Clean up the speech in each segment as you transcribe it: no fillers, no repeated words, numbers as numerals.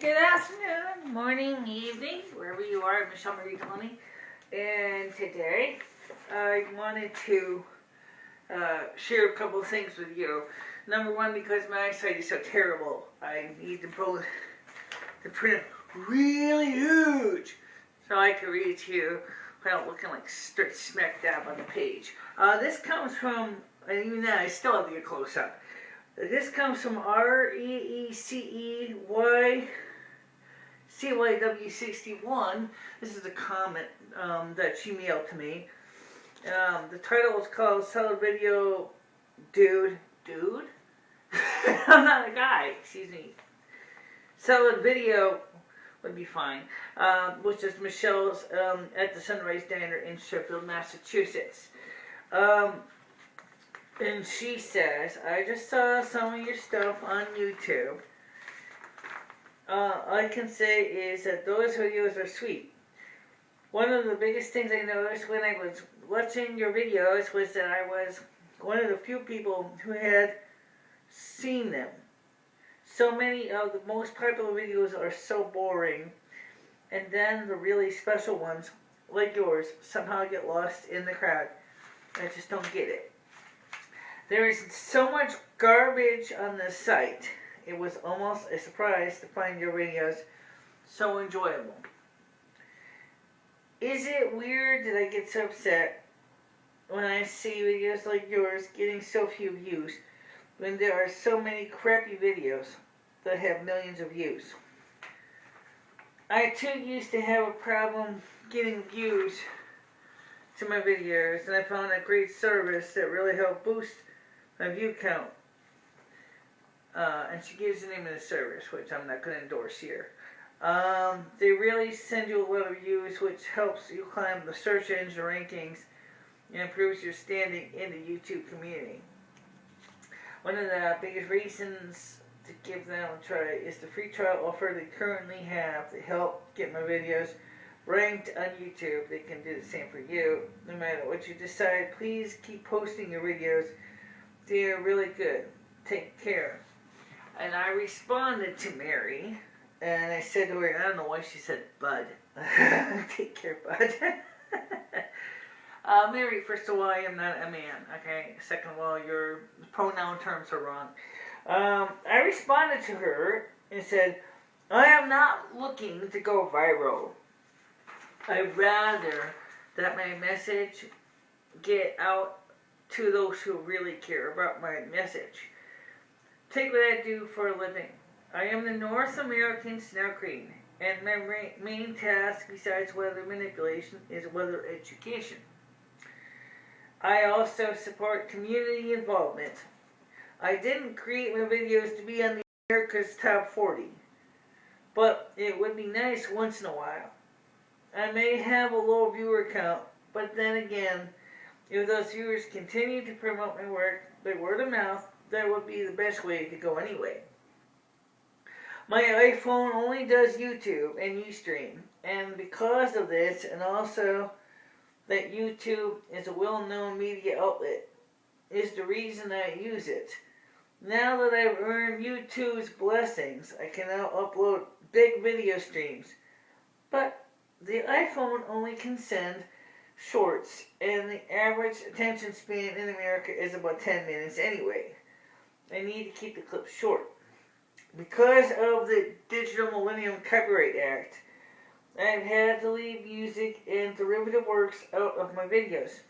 Good afternoon, morning, evening, wherever you are, MicheleMarieDalene. And today, I wanted to share a couple of things with you. Number one, because my eyesight is so terrible, I need to print really huge so I can read to you without looking like straight smack dab on the page. This comes from, and even then I still have to get close up. This comes from ReeceCYW61. This is a comment that she mailed to me. The title is called Solid Video Dude? I'm not a guy, excuse me. Solid Video would be fine. Which is Michelle's at the Sunrise Diner in Sheffield, Massachusetts. And she says, I just saw some of your stuff on YouTube. All I can say is that those videos are sweet. One of the biggest things I noticed when I was watching your videos was that I was one of the few people who had seen them. So many of the most popular videos are so boring, and then the really special ones, like yours, somehow get lost in the crowd. I just don't get it. There is so much garbage on this site. It was almost a surprise to find your videos so enjoyable. Is it weird that I get so upset when I see videos like yours getting so few views when there are so many crappy videos that have millions of views? I too used to have a problem getting views to my videos, and I found a great service that really helped boost my view count. And she gives the name of the service, which I'm not going to endorse here. They really send you a lot of views, which helps you climb the search engine rankings and improves your standing in the YouTube community. One of the biggest reasons to give them a try is the free trial offer they currently have to help get my videos ranked on YouTube. They can do the same for you. No matter what you decide, please keep posting your videos. They're really good. Take care. And I responded to Mary, and I said to her, I don't know why she said bud. Take care, bud. Mary, first of all, I am not a man, okay? Second of all, your pronoun terms are wrong. I responded to her and said, I am not looking to go viral. I'd rather that my message get out to those who really care about my message. Take what I do for a living. I am the North American Snow Queen, and my main task besides weather manipulation is weather education. I also support community involvement. I didn't create my videos to be on the America's Top 40, but it would be nice once in a while. I may have a low viewer count, but then again, if those viewers continue to promote my work by word of mouth, that would be the best way to go anyway. My iPhone only does YouTube and Ustream, and because of this, and also that YouTube is a well-known media outlet, is the reason I use it. Now that I've earned YouTube's blessings, I can now upload big video streams, but the iPhone only can send shorts, and the average attention span in America is about 10 minutes anyway. I need to keep the clips short. Because of the Digital Millennium Copyright Act, I've had to leave music and derivative works out of my videos.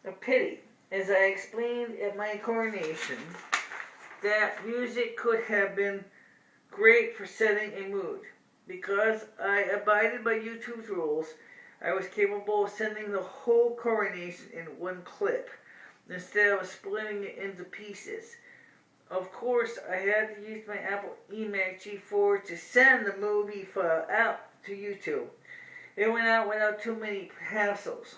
A pity. As I explained at my coronation, that music could have been great for setting a mood. Because I abided by YouTube's rules, I was capable of sending the whole coronation in one clip, instead of splitting it into pieces. Of course, I had to use my Apple eMac G4 to send the movie file out to YouTube. It went out without too many hassles.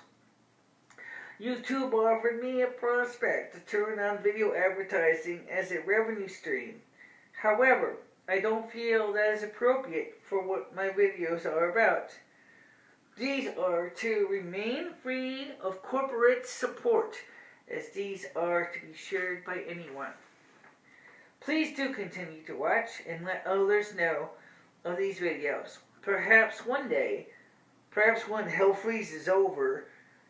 YouTube offered me a prospect to turn on video advertising as a revenue stream. However, I don't feel that is appropriate for what my videos are about. These are to remain free of corporate support, as these are to be shared by anyone. Please do continue to watch and let others know of these videos. Perhaps one day, perhaps when hell freezes over,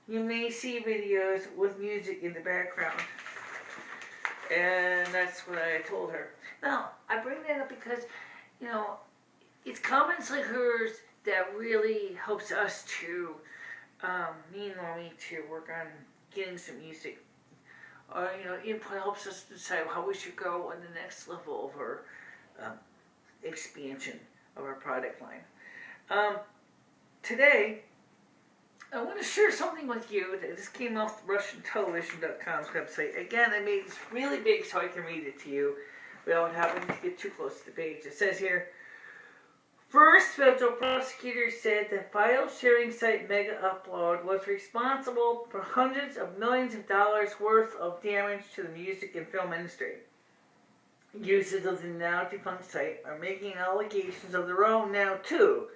you may see videos with music in the background. And that's what I told her. Now, I bring that up because, it's comments like hers that really helps us to, me and Mommy, to work on getting some music. Or, input helps us decide how we should go on the next level of our expansion of our product line. Today, I want to share something with you. This came off RussianTelevision.com's website. Again, I made this really big so I can read it to you without having to get too close to the page. It says here, first federal prosecutor said the file sharing site Mega Upload was responsible for hundreds of millions of dollars worth of damage to the music and film industry. Users of the now defunct site are making allegations of their own now too,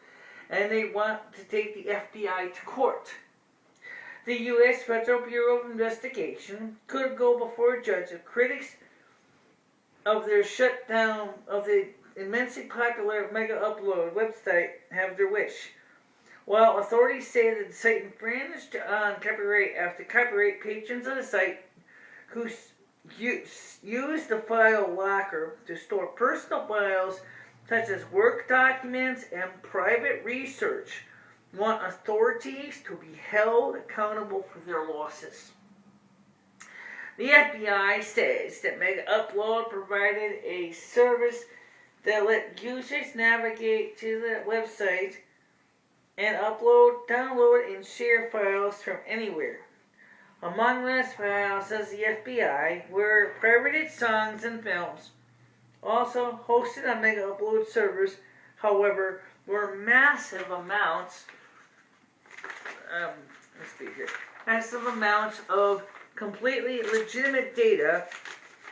and they want to take the FBI to court. The U.S. Federal Bureau of Investigation could go before a judge if critics of their shutdown of the immensely popular Mega Upload website have their wish. While authorities say that the site infringed on copyright after copyright patrons of the site who use the file locker to store personal files such as work documents and private research, want authorities to be held accountable for their losses. The FBI says that Mega Upload provided a service that let users navigate to the website and upload, download, and share files from anywhere. Among those files, says the FBI, were pirated songs and films. Also hosted on Mega Upload servers, however, were massive amounts of completely legitimate data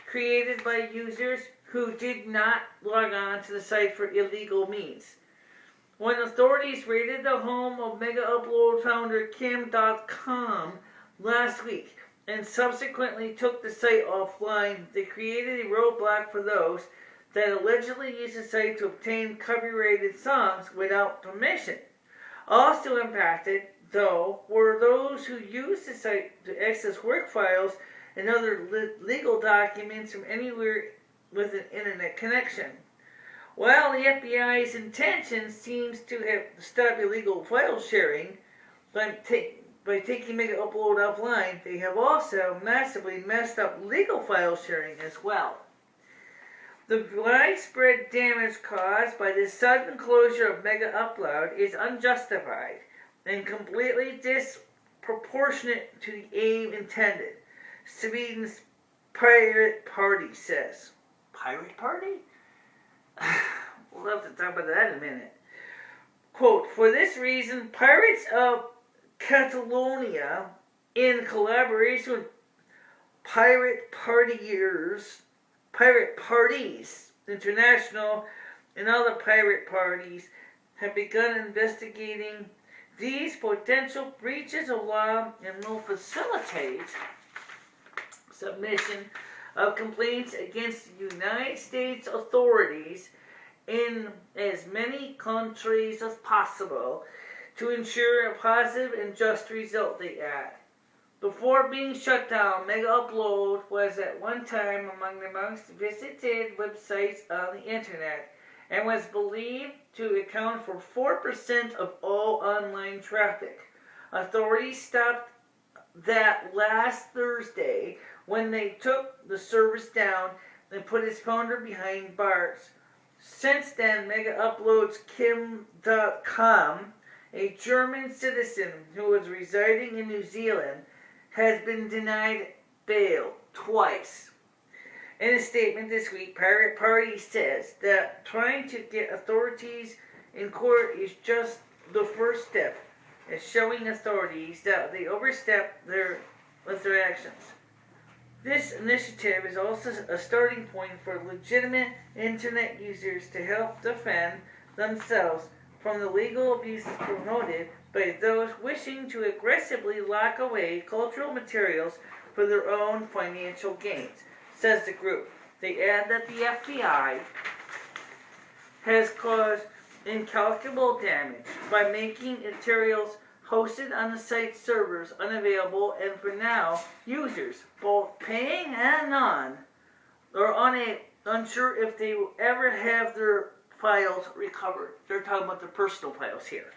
created by users who did not log on to the site for illegal means. When authorities raided the home of Mega Upload founder Kim.com last week and subsequently took the site offline, they created a roadblock for those that allegedly used the site to obtain copyrighted songs without permission. Also impacted, though, were those who used the site to access work files and other legal documents from anywhere with an internet connection. While the FBI's intention seems to have stopped illegal file sharing by taking Mega Upload offline, they have also massively messed up legal file sharing as well. The widespread damage caused by the sudden closure of Mega Upload is unjustified and completely disproportionate to the aim intended, Sweden's Pirate Party says. Pirate Party? We'll have to talk about that in a minute. Quote, for this reason, Pirates of Catalonia, in collaboration with Pirate Parties International and other pirate parties, have begun investigating these potential breaches of law and will facilitate submission of complaints against the United States authorities in as many countries as possible to ensure a positive and just result, they add. Before being shut down, Mega Upload was at one time among the most visited websites on the internet and was believed to account for 4% of all online traffic. Authorities stopped that last Thursday when they took the service down and put its founder behind bars. Since then, Mega Upload's Kim.com, a German citizen who was residing in New Zealand, has been denied bail twice. In a statement this week, Pirate Party says that trying to get authorities in court is just the first step in showing authorities that they overstep with their actions. This initiative is also a starting point for legitimate internet users to help defend themselves from the legal abuses promoted by those wishing to aggressively lock away cultural materials for their own financial gains, says the group. They add that the FBI has caused incalculable damage by making materials hosted on the site's servers unavailable, and for now, users, both paying and non, are unsure if they will ever have their files recovered. They're talking about their personal files here.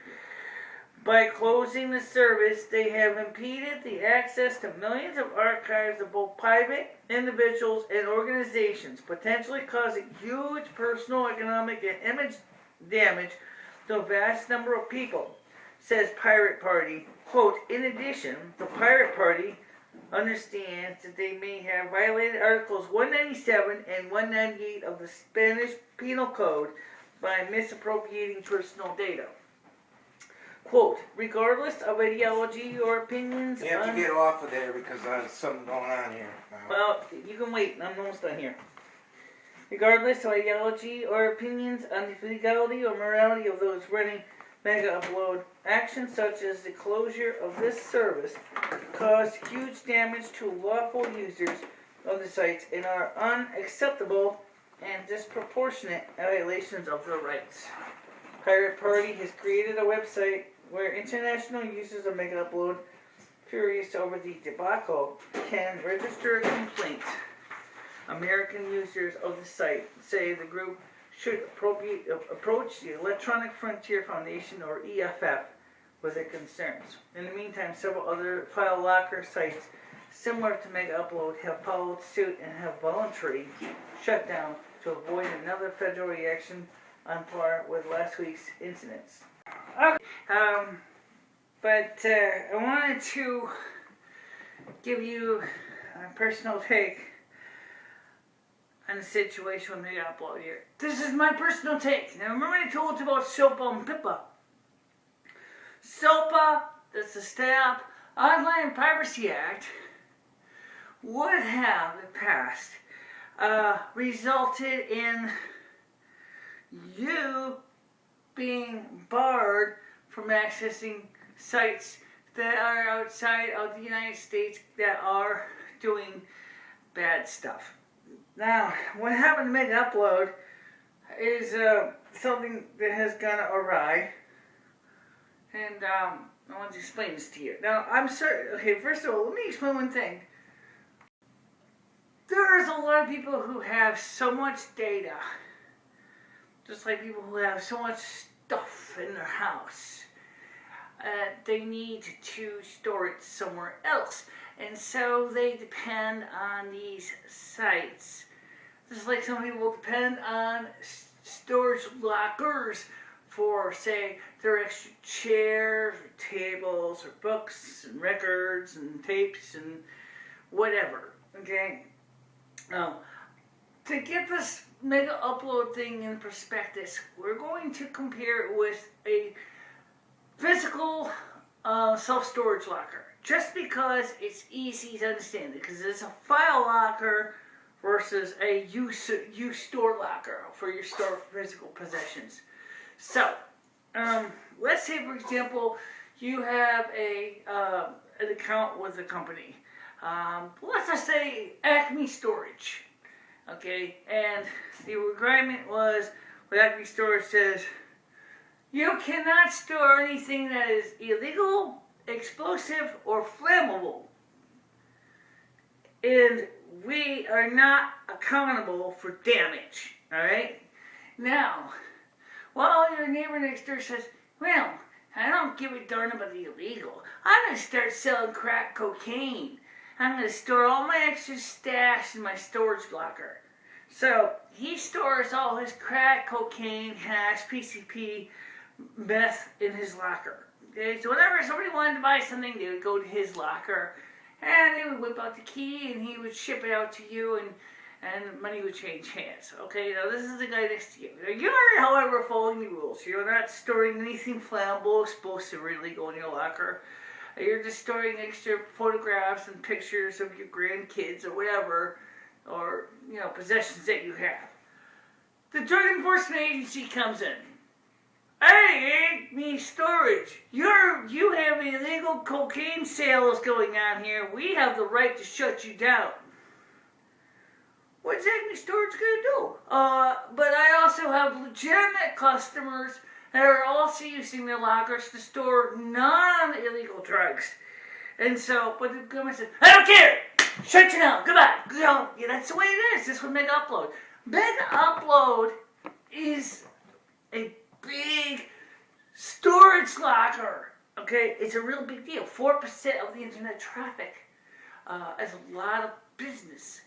By closing the service, they have impeded the access to millions of archives of both private individuals and organizations, potentially causing huge personal, economic, and image damage to a vast number of people, says Pirate Party. Quote, in addition, the Pirate Party understands that they may have violated Articles 197 and 198 of the Spanish Penal Code by misappropriating personal data. Quote, regardless of ideology or opinions... You have to get off of there because there's something going on here. Well, you can wait. I'm almost done here. Regardless of ideology or opinions on the legality or morality of those running mega upload, actions such as the closure of this service cause huge damage to lawful users of the sites and are unacceptable and disproportionate violations of their rights. Pirate Party has created a website where international users of Mega Upload, furious over the debacle, can register a complaint. American users of the site say the group should approach the Electronic Frontier Foundation, or EFF, with their concerns. In the meantime, several other file locker sites similar to Mega Upload have followed suit and have voluntarily shut down to avoid another federal reaction on par with last week's incidents. Okay. But I wanted to give you a personal take on the situation with Mega Upload here. This is my personal take. Now remember I told you about SOPA and PIPA. SOPA, that's the Stop Online Piracy Act, would have, if passed, resulted in you being barred from accessing sites that are outside of the United States that are doing bad stuff. Now, what happened to Mega Upload is something that has gone awry, and I want to explain this to you. Now, I'm sorry. Okay, first of all, let me explain one thing. There's a lot of people who have so much data, just like people who have so much stuff in their house. They need to store it somewhere else. And so they depend on these sites. Just like some people depend on storage lockers for, say, their extra chairs, or tables, or books, and records, and tapes, and whatever. Okay? Now, to get this Mega Upload thing in perspective, we're going to compare it with a physical self-storage locker. Just because it's easy to understand it, because it's a file locker versus a use store locker for your store physical possessions. So, let's say, for example, you have an account with a company. Let's just say Acme Storage. Okay, and the requirement was, what Acme Storage says, you cannot store anything that is illegal, explosive, or flammable. And we are not accountable for damage. Alright? Now, while your neighbor next door says, well, I don't give a darn about the illegal. I'm going to start selling crack cocaine. I'm going to store all my extra stash in my storage locker. So, he stores all his crack, cocaine, hash, PCP, meth in his locker. Okay, so whenever somebody wanted to buy something, they would go to his locker, and they would whip out the key, and he would ship it out to you, and money would change hands. Okay, now this is the guy next to you. Now, you are, however, following the rules. You're not storing anything flammable, explosive, or illegal in your locker. You're just storing extra photographs and pictures of your grandkids or whatever, or, possessions that you have. The Drug Enforcement Agency comes in. Hey, Acme Storage, you have illegal cocaine sales going on here. We have the right to shut you down. What's Acme Storage going to do? But I also have legitimate customers that are also using their lockers to store non-illegal drugs. And so, but the government said, I don't care! Shut you down! Goodbye! Yeah, that's the way it is. This was Mega Upload. Mega Upload is a big storage locker. Okay? It's a real big deal. 4% of the internet traffic is a lot of business.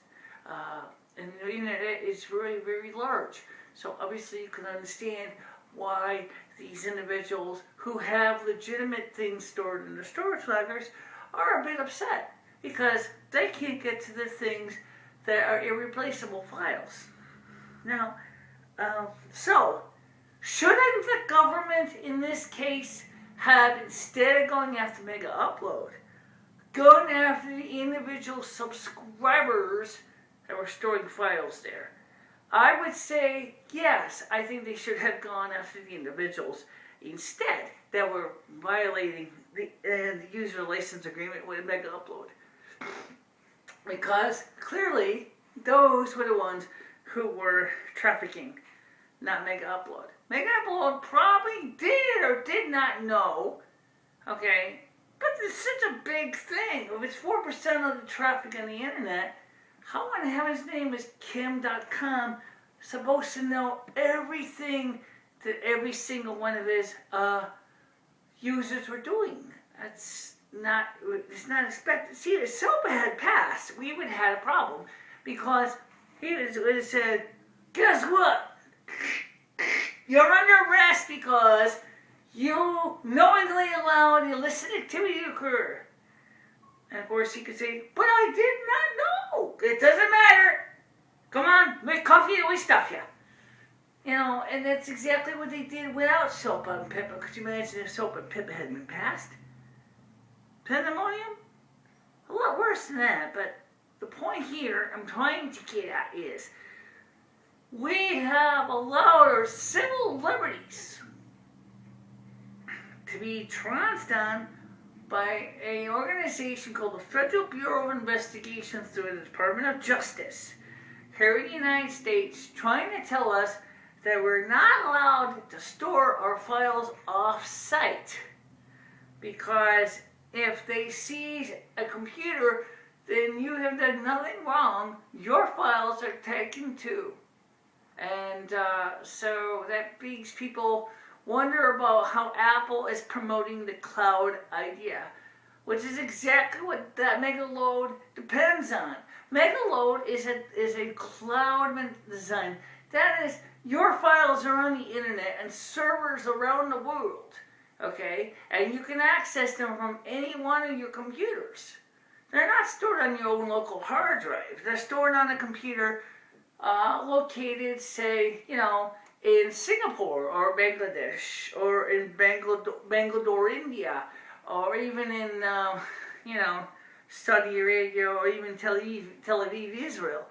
And the internet is very, very large. So obviously you can understand why these individuals who have legitimate things stored in their storage lockers are a bit upset, because they can't get to the things that are irreplaceable files. Now, so, shouldn't the government in this case have, instead of going after Mega Upload, going after the individual subscribers that were storing files there? I would say yes. I think they should have gone after the individuals instead that were violating the user license agreement with Mega Upload, because clearly those were the ones who were trafficking, not Mega Upload. Mega Upload probably did or did not know. Okay, but it's such a big thing. If it's 4% of the traffic on the internet, how in heaven's name is Kim.com supposed to know everything that every single one of his users were doing? It's not expected. See, if SOPA had passed, we would have had a problem, because he would have said, guess what? You're under arrest because you knowingly allowed illicit activity to occur. And of course he could say, but I did not know. It doesn't matter. Come on, make coffee and we stuff you. You know, and that's exactly what they did without SOPA and PIPA. Could you imagine if SOPA and PIPA hadn't been passed? Pandemonium? A lot worse than that, but the point here I'm trying to get at is, we have allowed our civil liberties to be trounced on by an organization called the Federal Bureau of Investigation through the Department of Justice here in the United States, trying to tell us that we're not allowed to store our files off-site, because if they seize a computer, then you have done nothing wrong. Your files are taken too. And so that makes people wonder about how Apple is promoting the cloud idea, which is exactly what that Megaload depends on. Megaload is a cloud design. That is, your files are on the internet and servers around the world, okay? And you can access them from any one of your computers. They're not stored on your own local hard drive. They're stored on a computer located, say, in Singapore or Bangladesh or in Bangalore, India, or even in, Saudi Arabia or even Tel Aviv, Israel.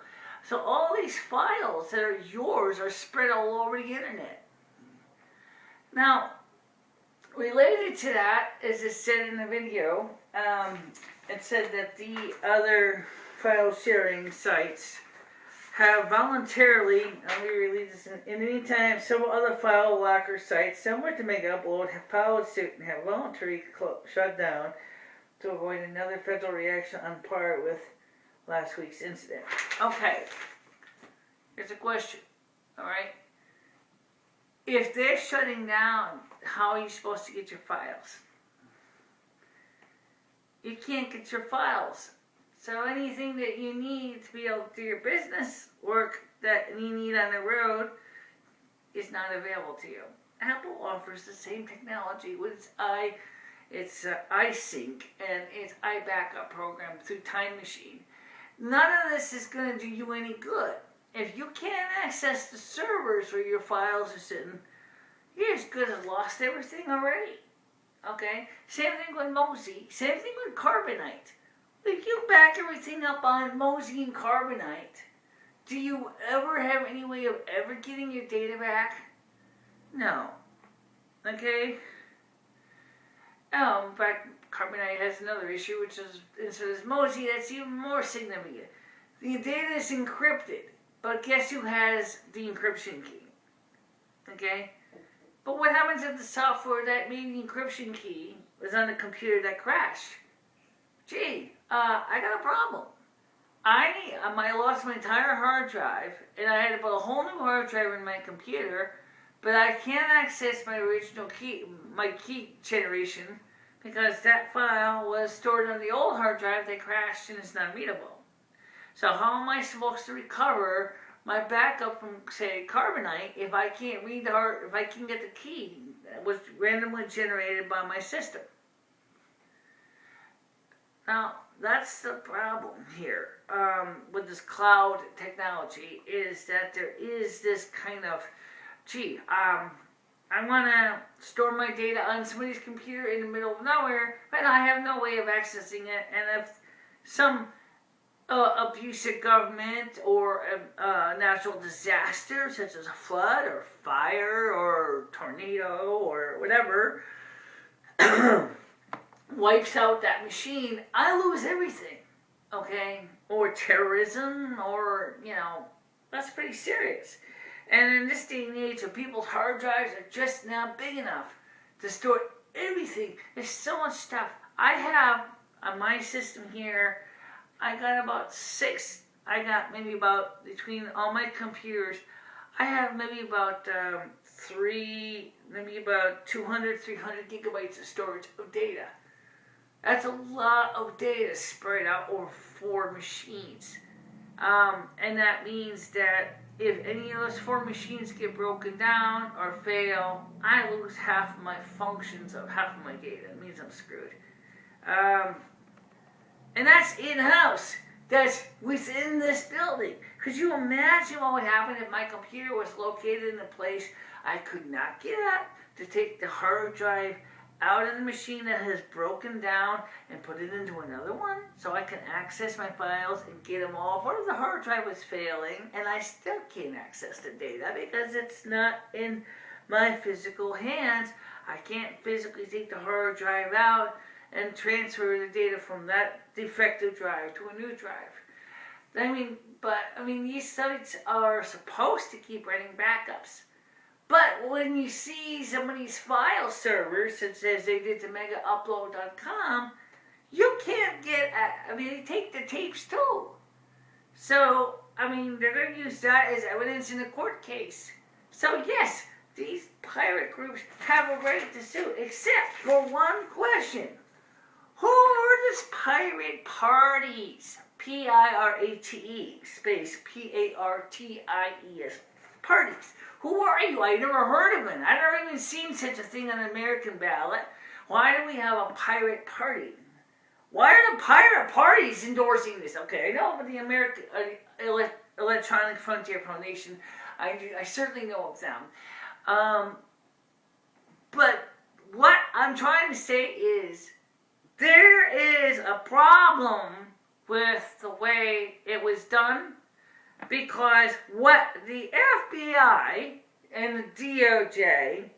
So all these files that are yours are spread all over the internet. Now, related to that, as it said in the video, it said that the other file sharing sites have voluntarily, and we released this in any time, several other file locker sites similar to Mega Upload have followed suit and have voluntarily shut down to avoid another federal reaction on par with last week's incident. Okay, here's a question, alright? If they're shutting down, how are you supposed to get your files? You can't get your files. So anything that you need to be able to do your business work that you need on the road is not available to you. Apple offers the same technology with its iSync and its iBackup program through Time Machine. None of this is going to do you any good. If you can't access the servers where your files are sitting, you're as good as lost everything already. Okay? Same thing with Mosey. Same thing with Carbonite. If you back everything up on Mosey and Carbonite, do you ever have any way of ever getting your data back? No. Okay? In fact, Carbonite has another issue, which is, instead of Mosey, that's even more significant. The data is encrypted, but guess who has the encryption key? Okay? But what happens if the software that made the encryption key was on a computer that crashed? Gee, I got a problem. I lost my entire hard drive, and I had to put a whole new hard drive in my computer, but I can't access my original key, my key generation, because that file was stored on the old hard drive that crashed and is not readable. So how am I supposed to recover my backup from, say, Carbonite if I can't read if I can get the key that was randomly generated by my system? Now, that's the problem here with this cloud technology, is that there is this kind of, I want to store my data on somebody's computer in the middle of nowhere, but I have no way of accessing it, and if some abusive government or a natural disaster, such as a flood or fire or tornado or whatever, wipes out that machine, I lose everything, okay? Or terrorism, or, that's pretty serious. And in this day and age, people's hard drives are just not big enough to store everything. There's so much stuff. I have, on my system here, I got maybe about, between all my computers, I have maybe about 200, 300 gigabytes of storage of data. That's a lot of data spread out over 4 machines. And that means that if any of those 4 machines get broken down or fail, I lose half of my functions of half of my data. It means I'm screwed. And that's in-house. That's within this building. Could you imagine what would happen if my computer was located in a place I could not get at to take the hard drive out of the machine that has broken down and put it into another one so I can access my files and get them all? What if the hard drive was failing and I still can't access the data because it's not in my physical hands? I can't physically take the hard drive out and transfer the data from that defective drive to a new drive. These sites are supposed to keep running backups. But when you see some of these file servers, such as they did to megaupload.com, you can't get they take the tapes too. So, they're going to use that as evidence in a court case. So yes, these pirate groups have a right to sue, except for one question. Who are these pirate parties? P-I-R-A-T-E, space P-A-R-T-I-E-S, parties. Who are you? I never heard of it. I've never even seen such a thing on an American ballot. Why do we have a pirate party? Why are the pirate parties endorsing this? Okay, I know about the American Electronic Frontier Foundation. I certainly know of them. But what I'm trying to say is there is a problem with the way it was done, because what the FBI and the DOJ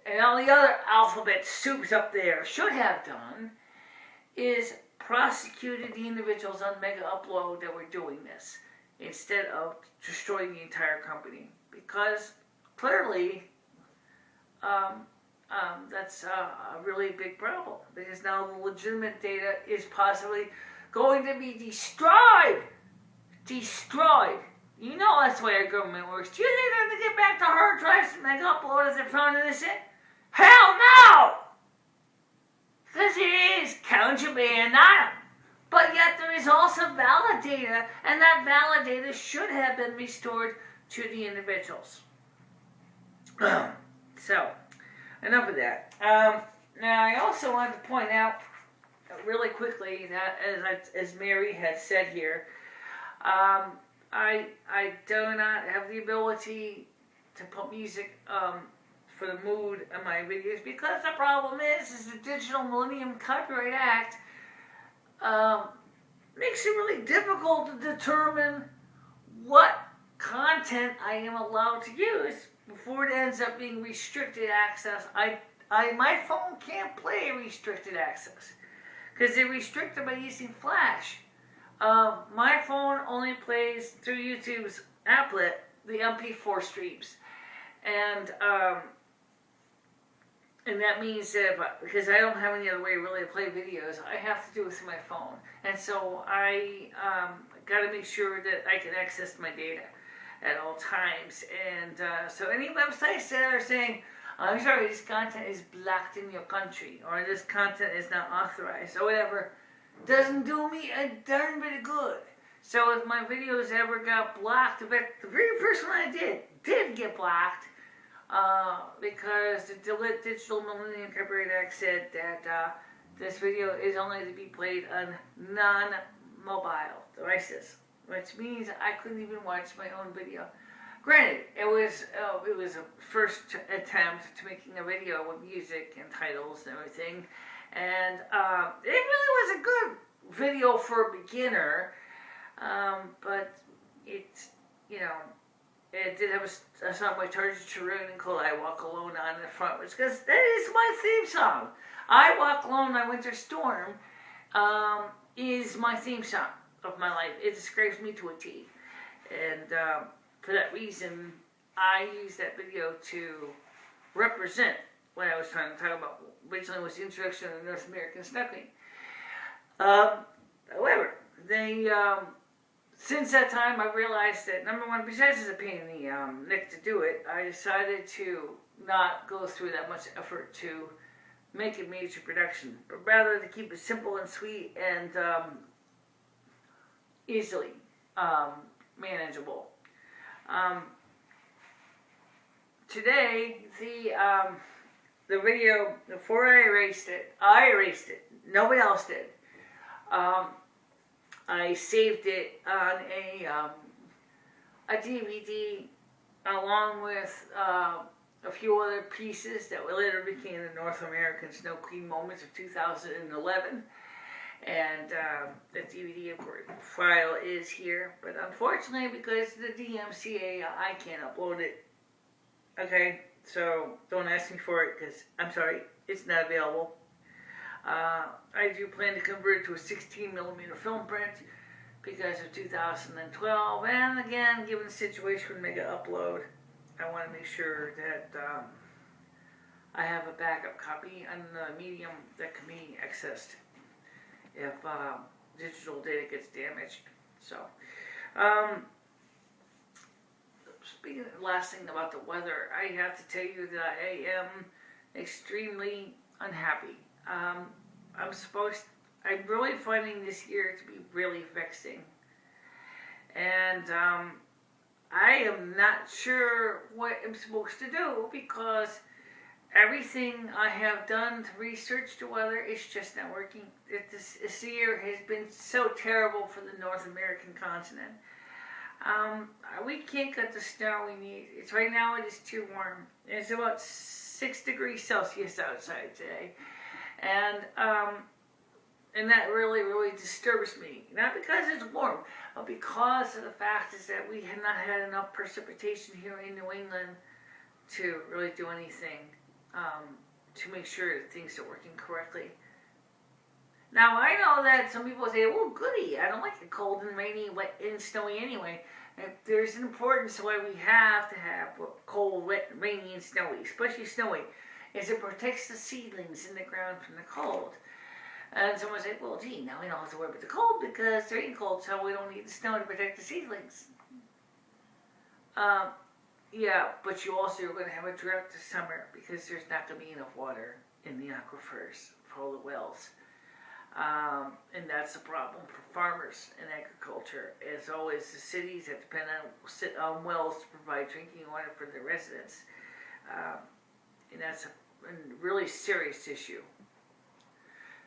and all the other alphabet soups up there should have done is prosecuted the individuals on Mega Upload that were doing this, instead of destroying the entire company. Because clearly, that's a really big problem. Because now the legitimate data is possibly going to be destroyed. Destroyed. You know that's the way our government works. Do you think they're going to get back to hard drives and Mega Upload if they're found innocent? Hell no! Because it is contraband on them. But yet there is also valid data, and that valid data should have been restored to the individuals. So, enough of that. Now, I also wanted to point out really quickly that, as Mary had said here, I do not have the ability to put music for the mood in my videos, because the problem is the Digital Millennium Copyright Act makes it really difficult to determine what content I am allowed to use before it ends up being restricted access. My phone can't play restricted access because they're restricted by using Flash. My phone only plays through YouTube's applet the MP4 streams, and And that means that because I don't have any other way really to play videos, I have to do it through my phone. And so I got to make sure that I can access my data at all times. And so any websites that are saying, I'm sorry, this content is blocked in your country, or this content is not authorized, or whatever, doesn't do me a darn bit of good. So if my videos ever got blocked, in fact, the very first one I did get blocked, because the Digital Millennium Copyright Act said that this video is only to be played on non-mobile devices, which means I couldn't even watch my own video. Granted, it was a first attempt to making a video with music and titles and everything, and it really was a good video for a beginner, but it did have a song by Tarja Turunen called "I Walk Alone" on the front, which because that is my theme song. "I Walk Alone in My Winter Storm" is my theme song of my life. It describes me to a T, and for that reason, I used that video to represent what I was trying to talk about. Originally was the introduction of the North American Snow Queen. However, they since that time I realized that, number one, besides it's a pain in the neck to do it, I decided to not go through that much effort to make a major production, but rather to keep it simple and sweet and easily manageable. Today, the video, before I erased it. Nobody else did. I saved it on a DVD along with a few other pieces that later became the North American Snow Queen Moments of 2011. And the DVD, of course, file is here. But unfortunately, because of the DMCA, I can't upload it. Okay, so don't ask me for it, because I'm sorry, it's not available. I do plan to convert it to a 16mm film print because of 2012. And again, given the situation with Mega Upload, I want to make sure that I have a backup copy on the medium that can be accessed if digital data gets damaged. So, speaking of the last thing about the weather, I have to tell you that I am extremely unhappy. I'm really finding this year to be really vexing. And I am not sure what I'm supposed to do, because everything I have done to research the weather is just not working. This year has been so terrible for the North American continent. We can't get the snow we need. Right now it is too warm. It's about 6 degrees Celsius outside today. And that really, really disturbs me. Not because it's warm, but because of the fact is that we have not had enough precipitation here in New England to really do anything to make sure that things are working correctly. Now, I know that some people say, well, goody, I don't like it cold and rainy, wet and snowy anyway. There's an importance why we have to have cold, wet, rainy, and snowy, especially snowy, is it protects the seedlings in the ground from the cold. And someone say, well, gee, now we don't have to worry about the cold because there ain't cold, so we don't need the snow to protect the seedlings. Yeah, but you also are going to have a drought this summer because there's not going to be enough water in the aquifers for all the wells. And that's a problem for farmers and agriculture. As always, the cities that depend on wells to provide drinking water for their residents. And that's a really serious issue.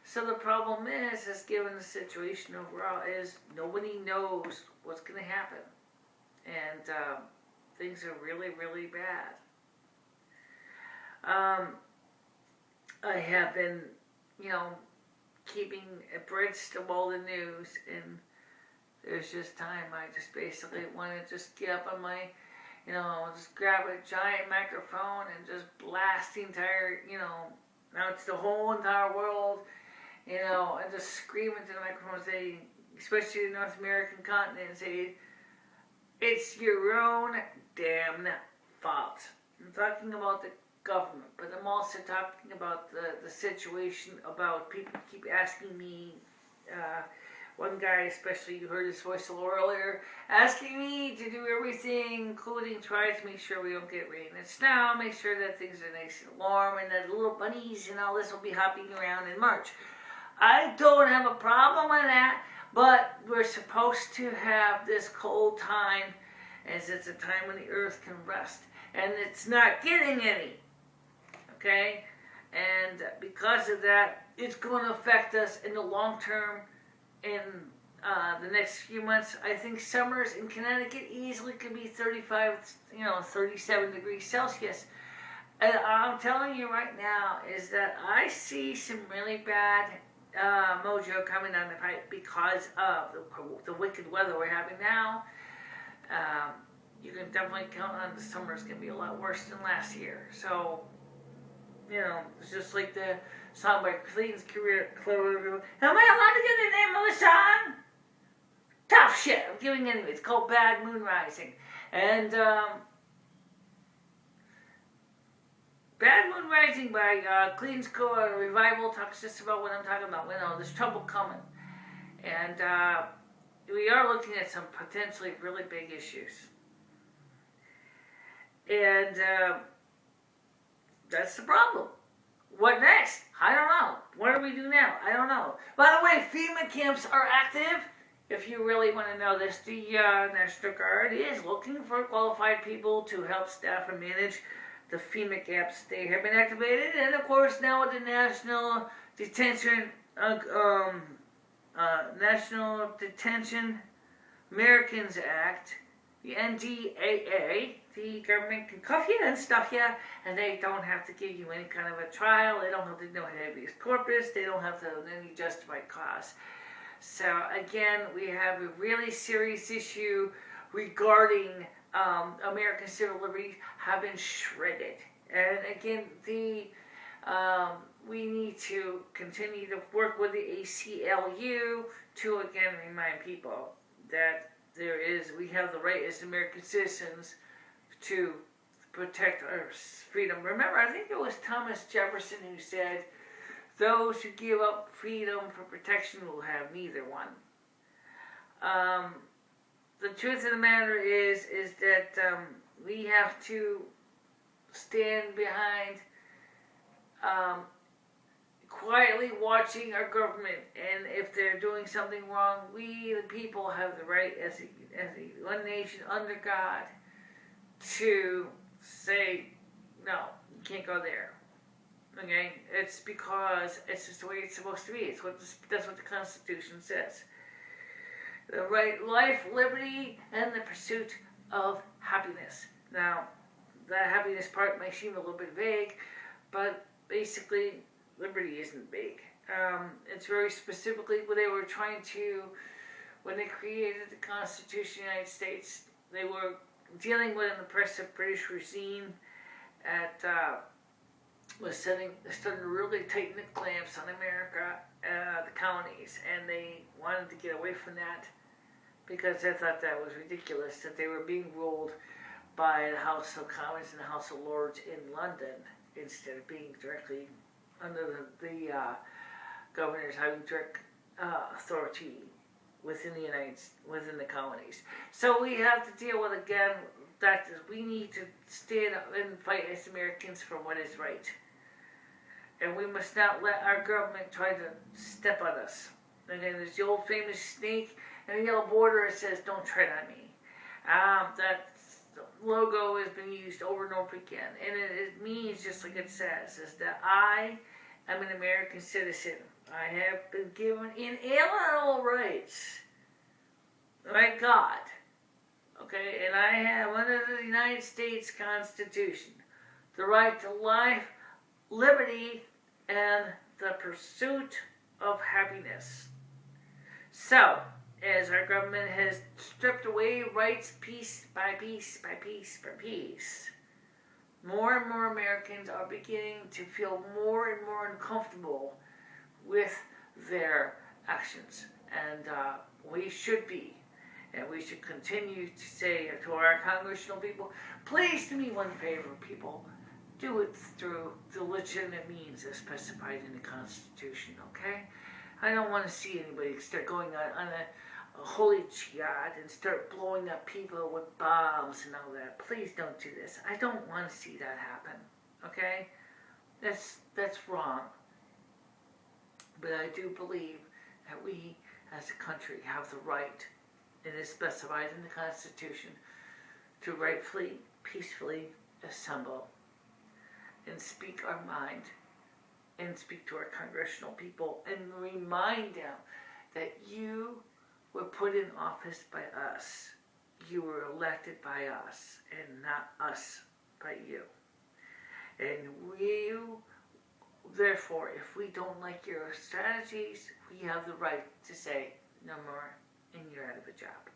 So the problem is given the situation overall, is nobody knows what's going to happen. And things are really, really bad. I have been, keeping abreast of all the news, and there's just time I just basically want to just get up on my, just grab a giant microphone and just blast the entire, out to the whole entire world, and just scream into the microphone and say, especially the North American continent, and say, it's your own damn fault. I'm talking about the government, but I'm also talking about the situation about people keep asking me, one guy especially, you heard his voice a little earlier, asking me to do everything, including try to make sure we don't get rain and snow, make sure that things are nice and warm, and that little bunnies and all this will be hopping around in March. I don't have a problem with that, but we're supposed to have this cold time, as it's a time when the earth can rest, and it's not getting any, okay? And because of that, it's going to affect us in the long term. In the next few months, I think summers in Connecticut easily could be 35, 37 degrees Celsius. And I'm telling you right now is that I see some really bad mojo coming down the pipe because of the wicked weather we're having now. You can definitely count on the summer's going to be a lot worse than last year. So, it's just like the song by Clayton's career. Am I allowed to give the name of the song? Tough shit. I'm giving it anyway. It's called Bad Moon Rising. And Bad Moon Rising by Clayton's Revival talks just about what I'm talking about. There's trouble coming. And we are looking at some potentially really big issues. And that's the problem. What next? I don't know. What do we do now? I don't know. By the way, FEMA camps are active. If you really want to know this, the National Guard is looking for qualified people to help staff and manage the FEMA camps. They have been activated, and of course now with the National Detention Americans Act, the NDAA, the government can cuff you and stuff you, and they don't have to give you any kind of a trial. They don't have to know habeas corpus. They don't have to have any justified cause. So again, we have a really serious issue regarding American civil liberties have been shredded. And again, we need to continue to work with the ACLU to again remind people that we have the right as American citizens to protect our freedom. Remember, I think it was Thomas Jefferson who said, those who give up freedom for protection will have neither one. The truth of the matter is that we have to stand behind quietly watching our government, and if they're doing something wrong, we the people have the right as a one nation under God to say, no, you can't go there. Okay? It's because it's just the way it's supposed to be. That's what the Constitution says. The right life, liberty, and the pursuit of happiness. Now, that happiness part might seem a little bit vague, but basically, liberty isn't vague. It's very specifically what they were trying to, when they created the Constitution of the United States, they were dealing with an oppressive British regime was starting to really tighten the clamps on America, the colonies, and they wanted to get away from that because they thought that was ridiculous, that they were being ruled by the House of Commons and the House of Lords in London instead of being directly under the governors having direct authority within the colonies. So we have to deal with, again, that is, we need to stand up and fight as Americans for what is right. And we must not let our government try to step on us. Again, there's the old famous snake and the yellow border that says, don't tread on me. That logo has been used over and over again. And it means, just like it says, is that I am an American citizen. I have been given inalienable rights by God. Okay, and I have, under the United States Constitution, the right to life, liberty, and the pursuit of happiness. So, as our government has stripped away rights piece by piece by piece by piece, more and more Americans are beginning to feel more and more uncomfortable with their actions. And we should be. And we should continue to say to our congressional people, please do me one favor, people. do it through the legitimate means as specified in the Constitution, okay? I don't want to see anybody start going on a holy jihad and start blowing up people with bombs and all that. Please don't do this. I don't want to see that happen, okay? That's wrong. But I do believe that we, as a country, have the right, and is specified in the Constitution, to rightfully, peacefully assemble and speak our mind and speak to our congressional people and remind them that you were put in office by us. You were elected by us and not us by you. And therefore, if we don't like your strategies, we have the right to say no more and you're out of a job.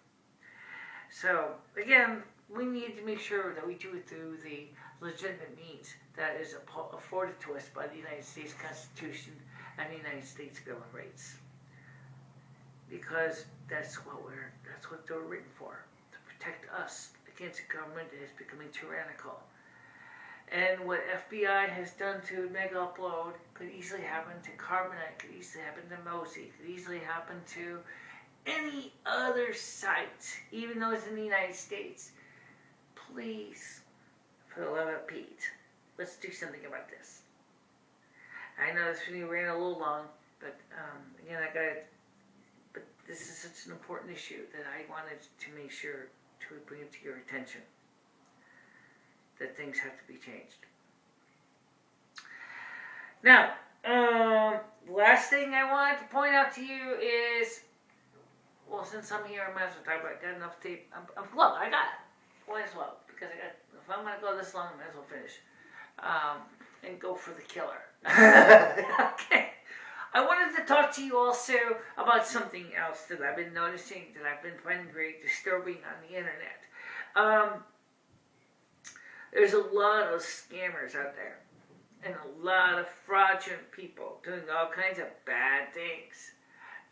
So, again, we need to make sure that we do it through the legitimate means that is afforded to us by the United States Constitution and the United States Bill of Rights. Because that's what they're written for, to protect us against a government that is becoming tyrannical. And what FBI has done to Mega Upload could easily happen to Carbonite, could easily happen to Mosi, could easily happen to any other site, even though it's in the United States. Please, for the love of Pete, let's do something about this. I know this video ran a little long, but again, but this is such an important issue that I wanted to make sure to bring it to your attention, that things have to be changed. Now, last thing I wanted to point out to you is, well, since I'm here, I might as well talk about it. I got enough tape. Look, I got it. Might as well, because if I'm going to go this long, I might as well finish. And go for the killer. Okay. I wanted to talk to you also about something else that I've been noticing, that I've been finding very disturbing on the internet. There's a lot of scammers out there, and a lot of fraudulent people doing all kinds of bad things.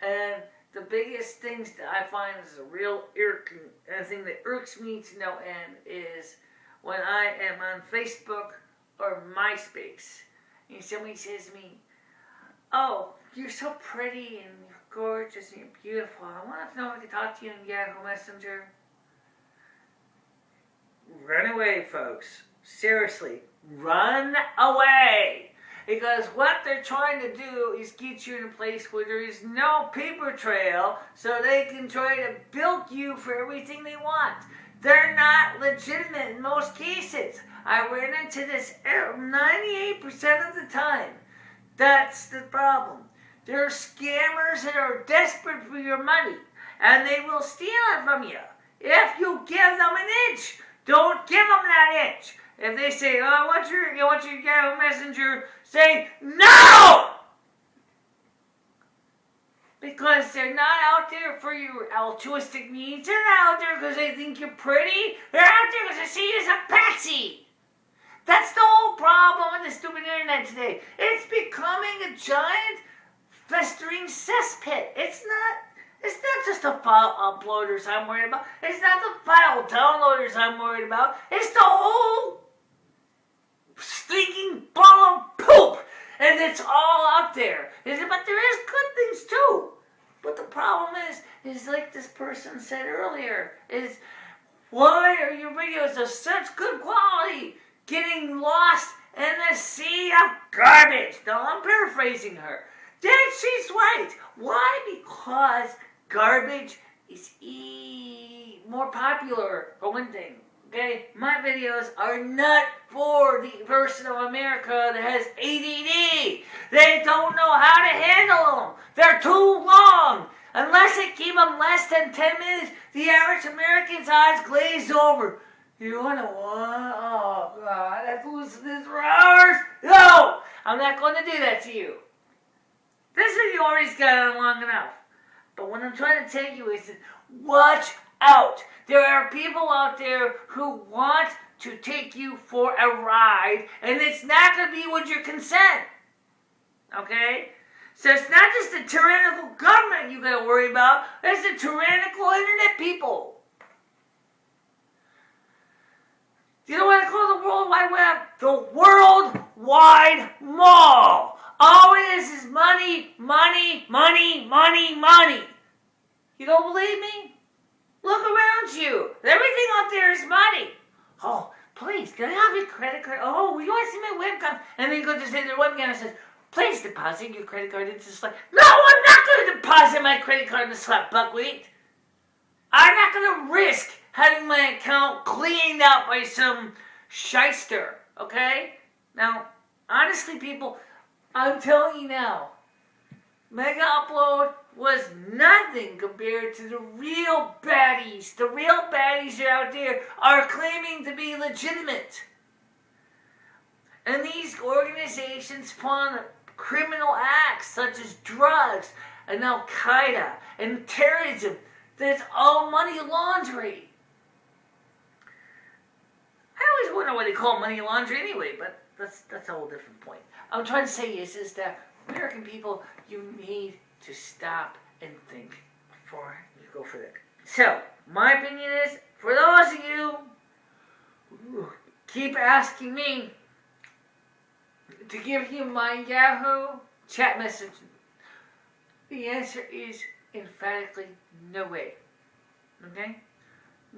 And the biggest things that I find is a real thing that irks me to no end is when I am on Facebook or MySpace, and somebody says to me, "Oh, you're so pretty and you're gorgeous and you're beautiful. I want to know if I can talk to you in Yahoo Messenger." Run away, folks. Seriously, run away. Because what they're trying to do is get you in a place where there is no paper trail so they can try to bilk you for everything they want. They're not legitimate in most cases. I ran into this 98% of the time. That's the problem. There are scammers that are desperate for your money, and they will steal it from you if you give them an inch. Don't give them that inch. If they say, "Oh, I want your Yahoo Messenger," say no! Because they're not out there for your altruistic needs. They're not out there because they think you're pretty. They're out there because they see you as a patsy. That's the whole problem with the stupid internet today. It's becoming a giant festering cesspit. It's not just the file uploaders I'm worried about. It's not the file downloaders I'm worried about. It's the whole stinking ball of poop. And it's all out there. But there is good things too. But the problem is like this person said earlier, is why are your videos of such good quality getting lost in a sea of garbage? Now, I'm paraphrasing her. She's right. Why? Because garbage is more popular, for one thing. Okay? My videos are not for the person of America that has ADD. They don't know how to handle them. They're too long. Unless they keep them less than 10 minutes, the average American's eyes glaze over. You want to what? Oh, God, I've losing this for hours. No! I'm not going to do that to you. This video already got on long enough. But what I'm trying to tell you is, watch out. There are people out there who want to take you for a ride, and it's not going to be with your consent. Okay? So it's not just the tyrannical government you got to worry about. It's the tyrannical internet people. Do you know what I call the World Wide Web? The World Wide Mall. All it is money, money, money, money, money. You don't believe me? Look around you. Everything out there is money. Oh, please, can I have your credit card? Oh, you want to see my webcam? And then you go to say their webcam and says, please deposit your credit card into Slap. No, I'm not going to deposit my credit card into Slap Buckwheat. I'm not going to risk having my account cleaned out by some shyster, okay? Now, honestly, people, I'm telling you now, Mega Upload was nothing compared to the real baddies. The real baddies out there are claiming to be legitimate. And these organizations fund criminal acts such as drugs and Al-Qaeda and terrorism. That's all money laundering. I always wonder why they call money laundering anyway, but that's a whole different point. I'm trying to say is that American people, you need to stop and think before you go for that. So, my opinion is, for those of you who keep asking me to give you my Yahoo chat message, the answer is emphatically no way. Okay?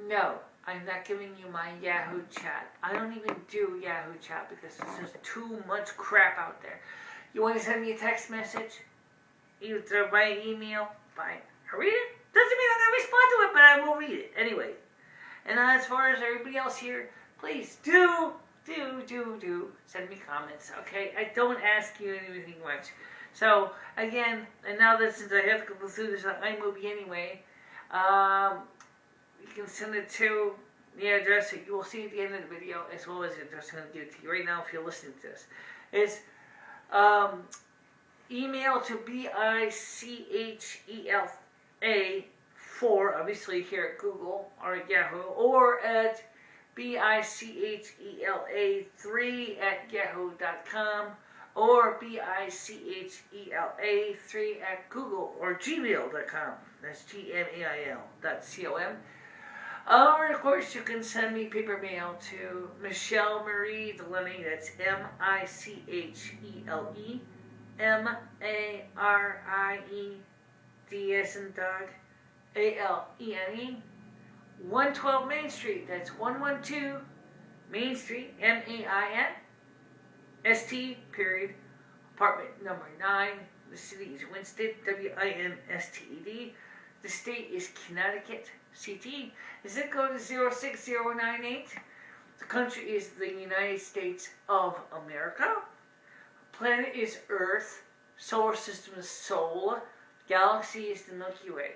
No, I'm not giving you my Yahoo chat. I don't even do Yahoo chat because there's just too much crap out there. You want to send me a text message? Either by email, fine. I read it. Doesn't mean I'm going to respond to it, but I will read it anyway. And as far as everybody else here, please do send me comments, okay? I don't ask you anything much. So, again, and now that since I have to go through this on iMovie anyway, you can send it to the address that you will see at the end of the video, as well as the address I'm going to give it to you right now if you're listening to this. It's email to BICHELA4, obviously here at Google or at Yahoo, or at BICHELA3 at yahoo.com, or BICHELA3 at Google or gmail.com. That's gmail.com. Or, of course, you can send me paper mail to MicheleMarieDalene. That's MicheleMarieDas and dog, ALENE, 112 Main Street. That's 112 Main Street, MAINST, apartment number 9. The city is Winsted, WINSTED. The state is Connecticut, CT. The zip code is 06098. The country is the United States of America. Planet is Earth. Solar system is Sol. Galaxy is the Milky Way.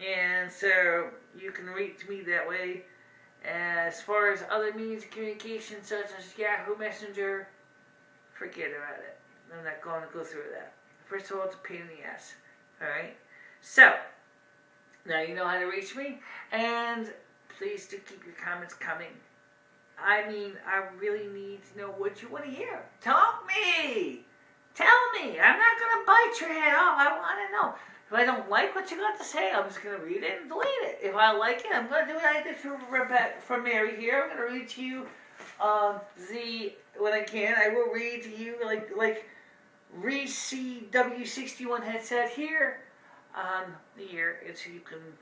And so you can reach me that way. As far as other means of communication, such as Yahoo Messenger, forget about it. I'm not going to go through that. First of all, it's a pain in the ass. Alright? So, now you know how to reach me. And please do keep your comments coming. I mean, I really need to know what you want to hear. Tell me! Tell me! I'm not going to bite your head off. I want to know. If I don't like what you got to say, I'm just going to read it and delete it. If I like it, I'm going to do what I did for Mary here. I'm going to read to you when I can, I will read to you like Recieve W61 headset here on the ear, and so you can